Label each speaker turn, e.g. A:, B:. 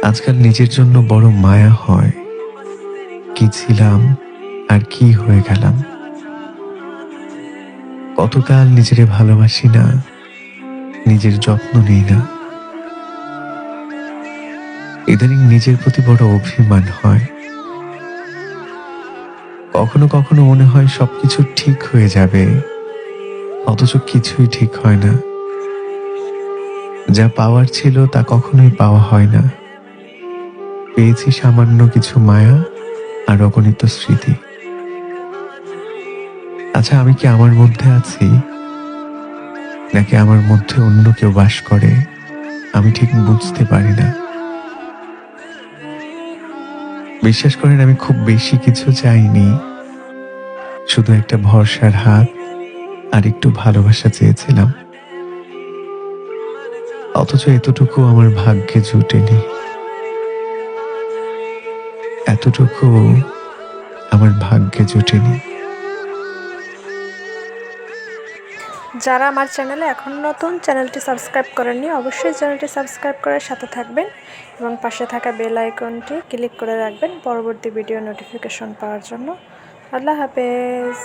A: আজকাল নিজের জন্য বড় মায়া হয়। কি ছিলাম আর কি হয়ে গেলাম। কতকাল নিজেরে ভালোবাসি না, নিজের যত্ন নেই না। ইদানিং নিজের প্রতি বড় অভিমান হয়। কখনো কখনো মনে হয় সবকিছু ঠিক হয়ে যাবে, অথচ কিছুই ঠিক হয় না। যা পাওয়ার ছিল তা কখনোই পাওয়া হয় না। পেয়েছি সামান্য কিছু মায়া আর অগণিত স্মৃতি। আচ্ছা, আমি কি আমার মধ্যে আছি, নাকি আমার মধ্যে অন্য কেউ বাস করে? আমি ঠিক বুঝতে পারি না। বিশ্বাস করেন, আমি খুব বেশি কিছু চাইনি, শুধু একটা ভরসার হাত আর একটু ভালোবাসা চেয়েছিলাম। অথচ এতটুকু আমার ভাগ্যে জুটেনি, এতটুকু আমার ভাগ্যে জুটেনি।
B: যারা আমার চ্যানেলে এখন নতুন, চ্যানেলটি সাবস্ক্রাইব করেননি, অবশ্যই চ্যানেলটি সাবস্ক্রাইব করে সাথে থাকবেন এবং পাশে থাকা বেল আইকনটি ক্লিক করে রাখবেন পরবর্তী ভিডিও নোটিফিকেশন পাওয়ার জন্য। আল্লাহ হাফেজ।